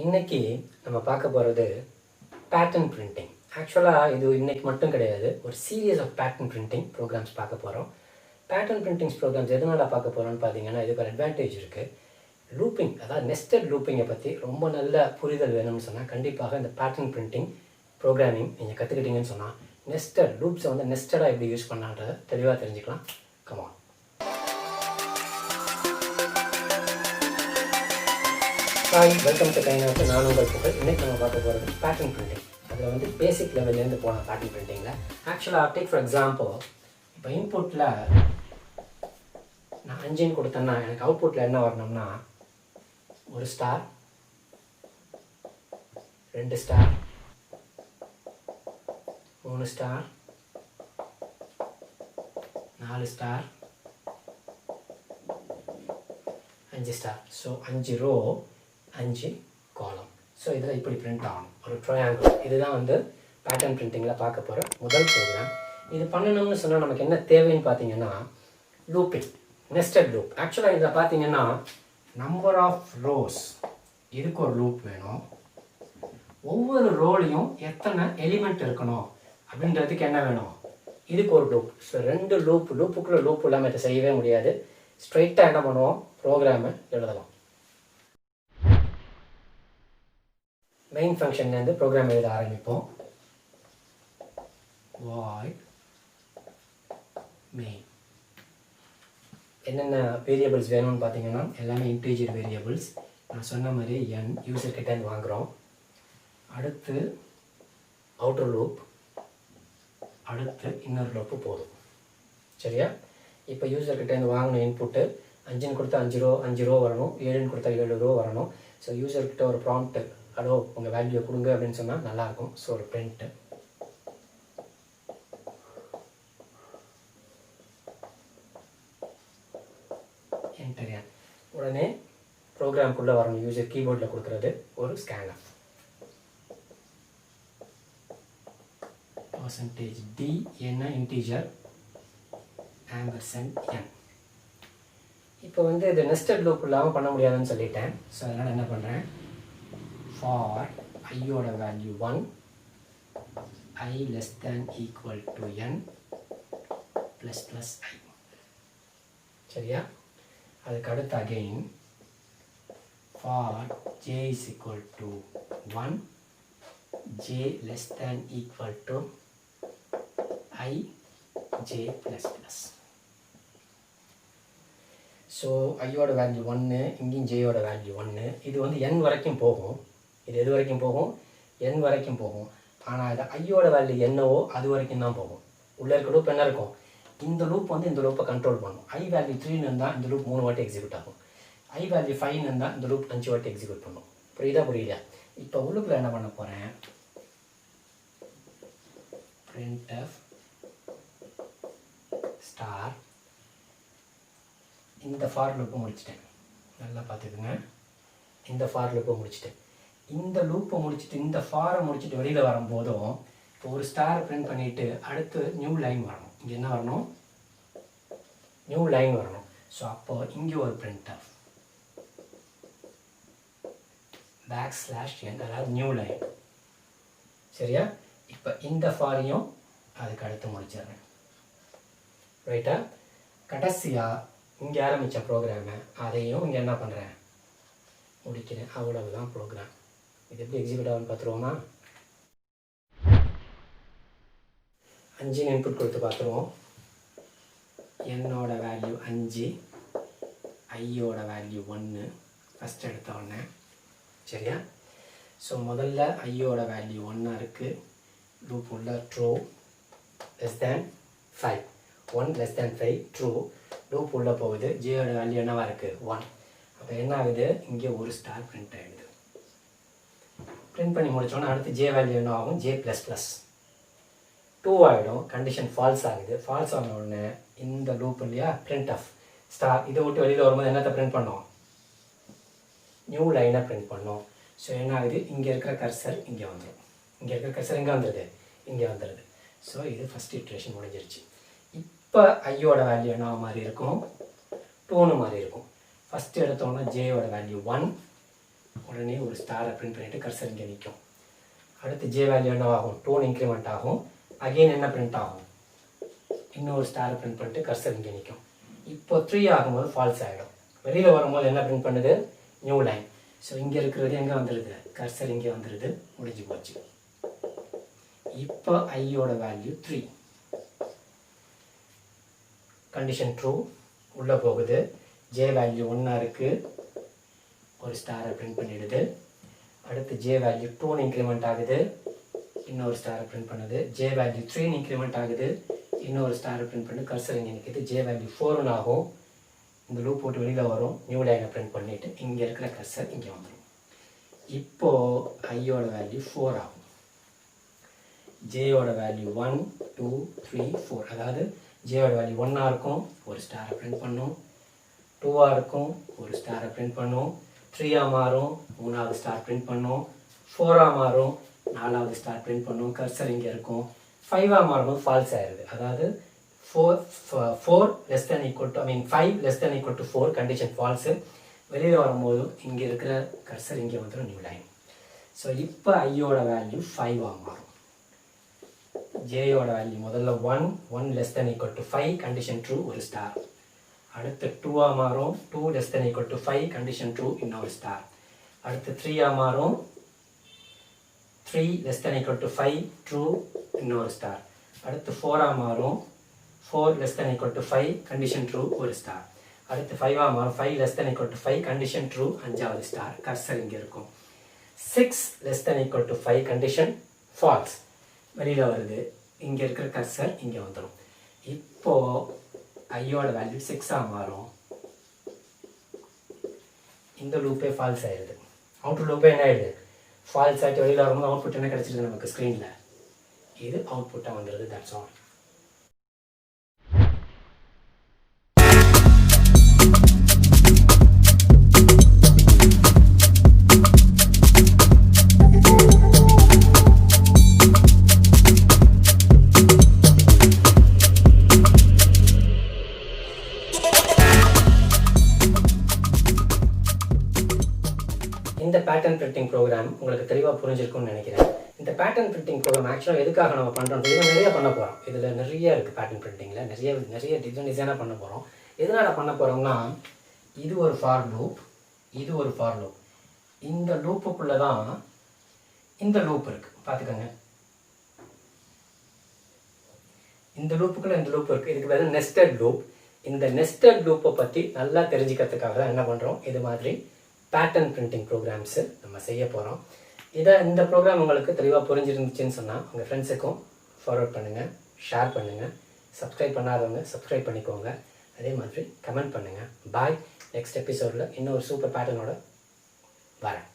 இன்றைக்கி நம்ம பார்க்க போகிறது பேட்டர்ன் பிரிண்டிங். ஆக்சுவலாக இது இன்றைக்கி மட்டும் கிடையாது, ஒரு series of pattern printing programs பார்க்க போகிறோம். பேட்டர்ன் பிரிண்டிங்ஸ் ப்ரோக்ராம்ஸ் எதனால் பார்க்க போகிறோம்னு பார்த்தீங்கன்னா, இதுக்கு ஒரு அட்வான்டேஜ் இருக்குது. லூப்பிங், அதாவது நெஸ்டட் லூப்பிங்கை பற்றி ரொம்ப நல்ல புரிதல் வேணும்னு சொன்னால் கண்டிப்பாக இந்த பேட்டர்ன் பிரிண்டிங் ப்ரோக்ராமிங் நீங்கள் கற்றுக்கிட்டீங்கன்னு சொன்னால் நெஸ்டட் லூப்ஸை வந்து நெஸ்டடாக எப்படி யூஸ் பண்ணான்றதை தெளிவாக தெரிஞ்சுக்கலாம். கமான். ஹாய், வெல்கம் டு கைனாட்டு. நான் உங்கள் புகழ். இன்றைக்கி நம்ம பார்க்க போகிறது பேட்டர்ன் பிரிண்டிங். அதில் வந்து பேசிக் லெவல்லேருந்து போகலாம் பேட்டர்ன் பிரிண்டிங்கில். ஆக்சுவலாக டேக் ஃபார் எக்ஸாம்பிள், இப்போ இன்புட்டில் நான் 5 கொடுத்தேன்னா எனக்கு அவுட்புட்டில் என்ன வரணும்னா 1 star, 2 star, 3 star, 4 star, 5 star. So 5 row 5 column. So இதில் இப்படி பிரிண்ட் ஆகணும், ஒரு ட்ரையாங்கிள். இதுதான் வந்து பேட்டர்ன் பிரிண்டிங்கில் பார்க்க போகிற முதல் ப்ரோக்ராம். இது பண்ணணும்னு சொன்னால் நமக்கு என்ன தேவைன்னு பார்த்தீங்கன்னா லூப்பிங், நெஸ்டட் லூப். ஆக்சுவலாக இதில் பார்த்தீங்கன்னா நம்பர் ஆஃப் ரோஸ், இதுக்கு ஒரு லூப் வேணும். ஒவ்வொரு ரோலையும் எத்தனை எலிமெண்ட் இருக்கணும் அப்படின்றதுக்கு என்ன வேணும், இதுக்கு ஒரு லூப். ஸோ 2 லூப்புக்குள்ளே லூப் இல்லாமல் இதை செய்யவே முடியாது. ஸ்ட்ரைட்டாக என்ன பண்ணுவோம், ப்ரோக்ராமை எழுதலாம். மெயின் ஃபங்க்ஷன்லேருந்து ப்ரோக்ராம் எழுத ஆரம்பிப்போம். Void main. என்னென்ன வேரியபிள்ஸ் வேணும்னு பார்த்தீங்கன்னா எல்லாமே இன்டீஜர் வேரியபிள்ஸ். நான் சொன்ன மாதிரி n யூசர்கிட்டேருந்து வாங்குகிறோம். அடுத்து அவுட்டர் லூப், அடுத்து இன்னொரு லூப்பு போதும். சரியா? இப்போ யூசர்கிட்டேருந்து வாங்கின இன்புட்டு 5 கொடுத்தா 5 ரோ வரணும், 7 கொடுத்தா 7 ரோ வரணும். ஸோ யூசர்கிட்ட ஒரு ப்ராம்ப்ட், ஹலோ உங்கள் வேல்யூ கொடுங்க அப்படின்னு சொன்னால் நல்லாயிருக்கும். ஸோ ஒரு பிரிண்ட்டு என்டர், உடனே ப்ரோக்ராம்குள்ளே வரணும். யூசர் கீபோர்டில் கொடுக்குறது ஒரு ஸ்கேனர். %d என்ன இன்டீஜர் %n. இப்போ வந்து இது நெஸ்டட் லூப் இல்லாமல் பண்ண முடியாதுன்னு சொல்லிட்டேன். ஸோ அதனால் என்ன பண்ணுறேன், ஃபார் ஐயோட value 1, I less than equal to n plus plus I. சரியா? அதுக்கு அடுத்து again for j is equal to 1, j less than equal to I j plus plus. So ஐயோட வேல்யூ 1, இங்கேயும் ஜேயோட வேல்யூ 1. இது வந்து n வரைக்கும் போகும். இது எது வரைக்கும் போகும், n வரைக்கும் போகும். ஆனால் இது ஐயோட வேல்யூ என்னவோ அது வரைக்கும் தான் போகும். உள்ளே இருக்க லூப் என்ன இருக்கும், இந்த லூப் வந்து இந்த லூப்பை கண்ட்ரோல் பண்ணும். I வேல்யூ 3ன்னு இருந்தால் இந்த லூப் 3 வாட்டி எக்ஸிக்யூட் ஆகும். I வேல்யூ 5ன்னு இருந்தால் இந்த லூப் 5 வாட்டி எக்ஸிக்யூட் பண்ணும். புரியுதா? இப்போ உள்ளுக்குள்ள என்ன பண்ண போகிறேன், printf ஸ்டார். இந்த ஃபார் லூப்பை முடிச்சிட்டேன். நல்லா பார்த்துக்குங்க, இந்த ஃபார் லூப்பை முடிச்சிட்டேன். இந்த லூப்பை முடிச்சுட்டு இந்த ஃபாரை முடிச்சுட்டு வெளியில் வரும்போதும் இப்போ ஒரு ஸ்டார் பிரிண்ட் பண்ணிவிட்டு அடுத்து நியூ லைன் வரணும். இங்கே என்ன வரணும், நியூ லைன் வரணும். ஸோ அப்போ இங்கே ஒரு பிரிண்ட் ஆஃப் \n, அதாவது நியூ லைன். சரியா? இப்போ இந்த ஃபாரையும் அதுக்கு அடுத்து முடிச்சிடுறேன். ரைட்டா? கடைசியாக இங்கே ஆரம்பித்த ப்ரோக்ராமை அதையும் இங்கே என்ன பண்ணுறேன், முடிக்கிறேன். அவ்வளவுதான் ப்ரோக்ராம். இது எப்படி எக்ஸிக்யூட் ஆகும்னு பார்த்துருவோமா? 5 இன்புட் கொடுத்து பார்த்துருவோம். என்னோட வேல்யூ 5, ஐயோட வேல்யூ 1 ஃபஸ்ட் எடுத்த உடனே. சரியா? ஸோ முதல்ல ஐயோட வேல்யூ 1 இருக்குது. லூப் உள்ள true less than 5, 1 less than 5 true. Loop உள்ளே போகுது. ஜேயோட வேல்யூ என்னவா இருக்குது, 1. அப்போ என்ன ஆகுது, இங்கே ஒரு ஸ்டார் பிரிண்ட் ஆகிடுது. பிரிண்ட் பண்ணி முடித்தோன்னா அடுத்து ஜே வேல்யூ என்ன ஆகும், j ++ 2 ஆகிடும். கண்டிஷன் ஃபால்ஸ் ஆகுது. ஃபால்ஸ் ஆன உடனே இந்த லூப் இல்லையா, பிரிண்ட் ஆஃப் ஸ்டார். இதை விட்டு வெளியில் வரும்போது என்னத்தை பிரிண்ட் பண்ணோம், நியூ லைனை பிரிண்ட் பண்ணோம். ஸோ என்ன ஆகுது, இங்கே இருக்கிற கர்சர் இங்கே வந்துடும். இங்கே இருக்கிற கர்சர் எங்கே வந்துடுது, இங்கே வந்துடுது. ஸோ இது ஃபஸ்ட் இட்ரேஷன் முடிஞ்சிருச்சு. இப்போ ஐயோட வேல்யூ என்ன மாதிரி இருக்கும், 2ன்னு மாதிரி இருக்கும். ஃபஸ்ட்டு எடுத்தோன்னா ஜேயோட வேல்யூ 1, உடனே ஒரு ஸ்டாரை பிரிண்ட் பண்ணிவிட்டு கர்சர் இங்கே நிற்கும். அடுத்து ஜே வேல்யூ என்னவாகும், 2 இன்க்ரிமெண்ட் ஆகும். அகெயின் என்ன பிரிண்ட் ஆகும், இன்னொரு ஸ்டாரை பிரிண்ட் பண்ணிட்டு கர்சர் இங்கே நிற்கும். இப்போ 3 ஆகும்போது ஃபால்ஸ் ஆகிடும். வெளியில் வரும்போது என்ன பிரிண்ட் பண்ணுது, நியூ லைன். ஸோ இங்கே இருக்கிறது எங்கே வந்துடுது, கர்சர் இங்கே வந்துடுது, முடிஞ்சு போச்சு. இப்போ ஐயோட வேல்யூ 3, கண்டிஷன் ட்ரூ, உள்ளே போகுது. ஜே வேல்யூ 1 இருக்குது, ஒரு ஸ்டாரை பிரிண்ட் பண்ணிடுது. அடுத்து ஜே வேல்யூ 2 இன்க்ரிமெண்ட் ஆகுது, இன்னொரு ஸ்டாரை பிரிண்ட் பண்ணுது. ஜே வேல்யூ 3 இன்க்ரிமெண்ட் ஆகுது, இன்னொரு ஸ்டாரை பிரிண்ட் பண்ணி கர்சர் இங்கே நிற்கிது. ஜே வேல்யூ 4 ஆகும். இந்த லூப் போட்டு வெளியில் வரும், நியூ லைனை பிரிண்ட் பண்ணிவிட்டு இங்கே இருக்கிற கர்சர் இங்கே வந்துடும். இப்போது ஐயோட வேல்யூ 4 ஆகும். ஜேயோட வேல்யூ 1 2 3 4, அதாவது ஜேயோட வேல்யூ 1 இருக்கும், ஒரு ஸ்டாரை பிரிண்ட் பண்ணும். 2 இருக்கும், ஒரு ஸ்டாரை பிரிண்ட் பண்ணும். 3 மாறும், 3வது ஸ்டார் பிரிண்ட் பண்ணும். 4 மாறும், 4வது ஸ்டார் பிரிண்ட் பண்ணும். கர்சர் இங்கே இருக்கும். 5 மாறும்போது ஃபால்ஸ் ஆயிடுது. அதாவது 4 less than equal to 5 less than equal to 4 condition falls. வெளியில் வரும்போது இங்கே இருக்கிற கர்சர் இங்கே வந்துடும், நியூ லைன். ஸோ இப்போ ஐயோட வேல்யூ 5 மாறும். ஜேயோட வேல்யூ முதல்ல 1 less than equal to 5 condition true, ஒரு ஸ்டார். அடுத்து 2 மாறும், 2 less than equal to 5 condition true, இன்னொரு ஸ்டார். அடுத்து 3 மாறும், 3 less than equal to 5 true, இன்னொரு ஸ்டார். அடுத்து 4 மாறும், 4 less than equal to 5 condition true, ஒரு ஸ்டார். அடுத்து 5 மாறும், 5 less than equal to 5 condition true, 5வது ஸ்டார். கர்சர் இங்கே இருக்கும். 6 less than equal to 5 condition falls, வெளியில் வருது. இங்கே இருக்கிற கர்சர் இங்கே வந்துடும். இப்போது ஐயோட வேல்யூ 6 மாறும். இந்த லூப்பே ஃபால்ஸ் ஆயிடுது. அவுட்ரு லூப்பே என்ன ஆயிடுது, ஃபால்ஸ் ஆகிட்டு வெளியில் வரும்போது அவுட்புட் என்ன கிடச்சிருது நமக்கு ஸ்க்ரீனில், இது அவுட்புட்டாக வந்துடுது. That's all. இந்த பேட்டர்ன் பிரிண்டிங் ப்ரோக்ராம் உங்களுக்கு தெளிவாக புரிஞ்சிருக்கும்னு நினைக்கிறேன். இந்த பேட்டர்ன் பிரிண்டிங் ப்ரோக்ராம் ஆக்சுவலாக எதுக்காக நம்ம பண்ணுறோம், இதில் நிறைய பண்ண போகிறோம். இதில் நிறைய இருக்குது பேட்டர்ன் பிரிண்டிங்கில், நிறைய டிசைனாக பண்ண போகிறோம். எதனால் பண்ண போகிறோம்னா, இது ஒரு ஃபார் லூப், இது ஒரு ஃபார் லூப். இந்த லூப்புக்குள்ளே தான் இந்த லூப் இருக்குது, பார்த்துக்கோங்க. இந்த லூப்புக்குள்ளே இந்த லூப் இருக்குது. இதுக்கு பேர் நெஸ்டட் லூப். இந்த நெஸ்டட் லூப்பை பற்றி நல்லா தெரிஞ்சுக்கிறதுக்காக தான் என்ன பண்ணுறோம், இது மாதிரி பேட்டர்ன் பிரிண்டிங் ப்ரோக்ராம்ஸு நம்ம செய்ய போகிறோம். இந்த ப்ரோக்ராம் உங்களுக்கு தெளிவாக புரிஞ்சிருந்துச்சுன்னு சொன்னால் உங்கள் ஃப்ரெண்ட்ஸுக்கும் ஃபார்வர்ட் பண்ணுங்கள், ஷேர் பண்ணுங்கள். சப்ஸ்கிரைப் பண்ணாதவங்க சப்ஸ்கிரைப் பண்ணிக்கோங்க. அதே மாதிரி கமெண்ட் பண்ணுங்கள். பாய். நெக்ஸ்ட் எபிசோடில் இன்னொரு சூப்பர் பேட்டர்னோட வரேன்.